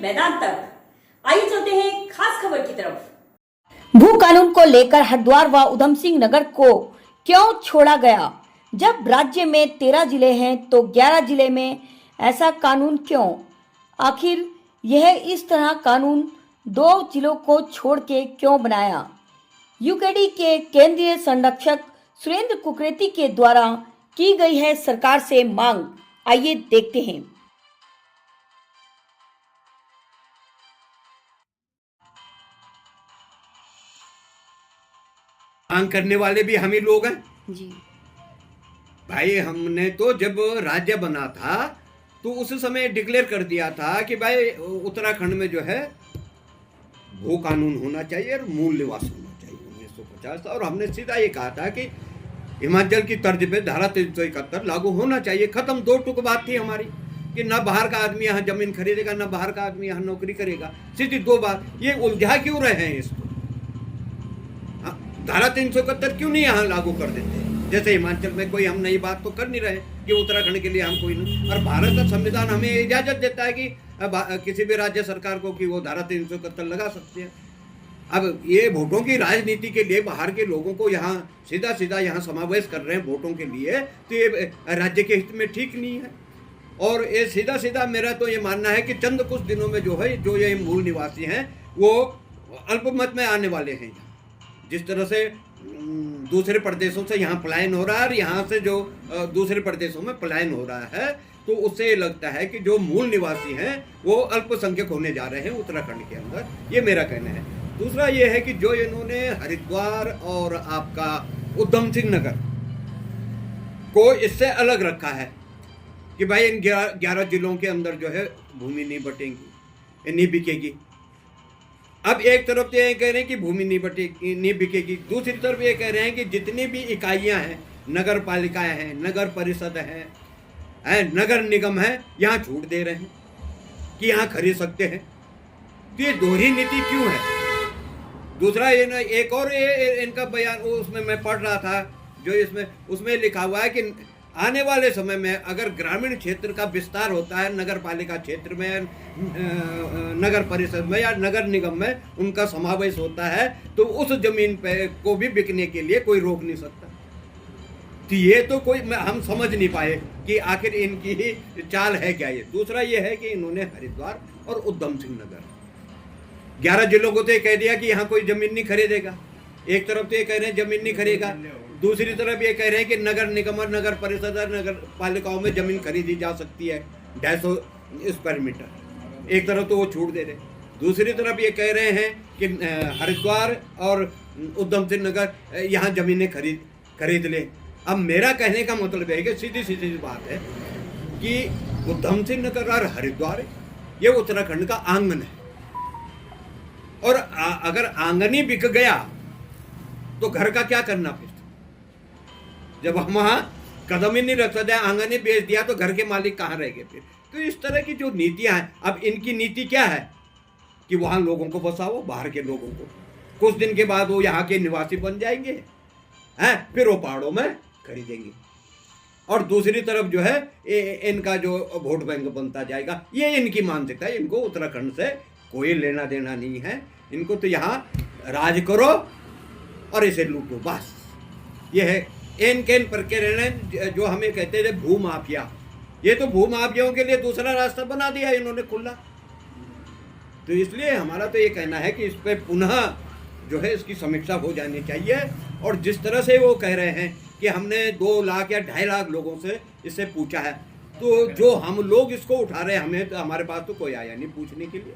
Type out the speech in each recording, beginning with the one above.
मैदान तक। आइए चलते हैं खास खबर की तरफ। भू कानून को लेकर हरिद्वार व उधम सिंह नगर को क्यों छोड़ा गया? जब राज्य में 13 जिले हैं तो 11 जिले में ऐसा कानून क्यों? आखिर यह इस तरह कानून 2 जिलों को छोड़ के क्यों बनाया? यूकेडी के केंद्रीय संरक्षक सुरेंद्र कुकरेती के द्वारा की गई है सरकार से मांग। आइए देखते हैं। मांग करने वाले भी हम ही लोग हैं जी भाई। हमने तो जब राज्य बना था तो उस समय डिक्लेयर कर दिया था कि भाई उत्तराखंड में जो है भू कानून होना चाहिए और मूल निवास होना चाहिए 1950। और हमने सीधा ये कहा था कि हिमाचल की तर्ज पे धारा 371 लागू होना चाहिए। खत्म। 2 टुक बात थी हमारी कि ना बाहर का आदमी यहाँ जमीन खरीदेगा, ना बाहर का आदमी यहाँ नौकरी करेगा। सीधी 2 बात। ये उलझा क्यों रहे हैं इसको? धारा 371 क्यों नहीं यहाँ लागू कर देते? जैसे हिमाचल में कोई हम नई बात तो कर नहीं रहे कि उत्तराखंड के लिए हम कोई नहीं। और भारत का संविधान हमें इजाजत देता है कि किसी भी राज्य सरकार को कि वो धारा 371 लगा सकते हैं। अब ये वोटों की राजनीति के लिए बाहर के लोगों को यहाँ सीधा सीधा यहाँ समावेश कर रहे हैं वोटों के लिए, तो ये राज्य के हित में ठीक नहीं है। और ये सीधा सीधा मेरा तो ये मानना है कि चंद कुछ दिनों में जो है जो ये मूल निवासी हैं वो अल्पमत में आने वाले हैं। जिस तरह से दूसरे प्रदेशों से यहाँ पलायन हो रहा है और यहाँ से जो दूसरे प्रदेशों में पलायन हो रहा है, तो उससे लगता है कि जो मूल निवासी हैं वो अल्पसंख्यक होने जा रहे हैं उत्तराखंड के अंदर। ये मेरा कहना है। दूसरा ये है कि जो इन्होंने हरिद्वार और आपका उधम सिंह नगर को इससे अलग रखा है कि भाई इन 11 जिलों के अंदर जो है भूमि नहीं बटेगी, नहीं बिकेगी। अब एक तरफ तो ये कह रहे हैं कि भूमि नहीं बिकेगी, दूसरी तरफ ये कह रहे हैं कि जितनी भी इकाइयां हैं, नगर पालिकाएं हैं, नगर परिषद हैं, नगर निगम है, यहाँ छूट दे रहे हैं कि यहाँ खरीद सकते हैं। तो ये दोहरी नीति क्यों है? दूसरा ये ना एक और इनका बयान उसमें मैं पढ़ रहा था जो उसमें लिखा हुआ है कि आने वाले समय में अगर ग्रामीण क्षेत्र का विस्तार होता है, नगर पालिका क्षेत्र में, नगर परिषद में या नगर निगम में उनका समावेश होता है, तो उस जमीन पे को भी बिकने के लिए कोई रोक नहीं सकता। तो ये तो कोई हम समझ नहीं पाए कि आखिर इनकी ही चाल है क्या ये। दूसरा ये है कि इन्होंने हरिद्वार और उधम सिंह नगर 11 जिलों को तो ये कह दिया कि यहाँ कोई जमीन नहीं खरीदेगा। एक तरफ तो ये कह रहे हैं जमीन नहीं खरीदेगा, दूसरी तरफ ये कह रहे हैं कि नगर निगम और नगर परिषद और नगर पालिकाओं में जमीन खरीदी जा सकती है 250 स्क्वायर मीटर। एक तरफ तो वो छूट दे रहे, दूसरी तरफ ये कह रहे हैं कि हरिद्वार और उधम सिंह नगर यहाँ जमीनें खरीद ले। अब मेरा कहने का मतलब है कि सीधी सीधी बात है कि उधम सिंह नगर और हरिद्वार ये उत्तराखंड का आंगन है, और अगर आंगन ही बिक गया तो घर का क्या करना फिर? जब हम वहाँ कदम ही नहीं रख सकते, आंगन ही बेच दिया तो घर के मालिक कहाँ रह गए फिर? तो इस तरह की जो नीतियाँ हैं, अब इनकी नीति क्या है कि वहाँ लोगों को बसाओ, बाहर के लोगों को, कुछ दिन के बाद वो यहाँ के निवासी बन जाएंगे, हैं, फिर वो पहाड़ों में खरीदेंगे। और दूसरी तरफ जो है इनका जो वोट बैंक बनता जाएगा। ये इनकी मानसिकता है। इनको उत्तराखंड से कोई लेना देना नहीं है। इनको तो यहाँ राज करो और इसे लूटो, बस। ये है एन प्रकरण जो हमें कहते थे भू माफिया। ये तो भू माफियाओं के लिए दूसरा रास्ता बना दिया इन्होंने खुला। तो इसलिए हमारा तो ये कहना है कि इस पर पुनः जो है इसकी समीक्षा हो जानी चाहिए। और जिस तरह से वो कह रहे हैं कि हमने 2 लाख या 2.5 लाख लोगों से इससे पूछा है, तो जो हम लोग इसको उठा रहे हैं, हमें तो हमारे पास तो कोई आया नहीं पूछने के लिए।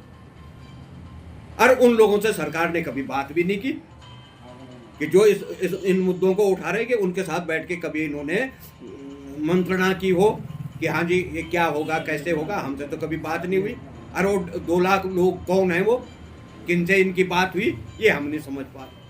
और उन लोगों से सरकार ने कभी बात भी नहीं की कि जो इन मुद्दों को उठा रहे हैं कि उनके साथ बैठ के कभी इन्होंने मंत्रणा की हो कि हाँ जी ये क्या होगा, कैसे होगा। हमसे तो कभी बात नहीं हुई। और वो 2 लाख लोग कौन है, वो किनसे इनकी बात हुई, ये हम नहीं समझ पा रहे।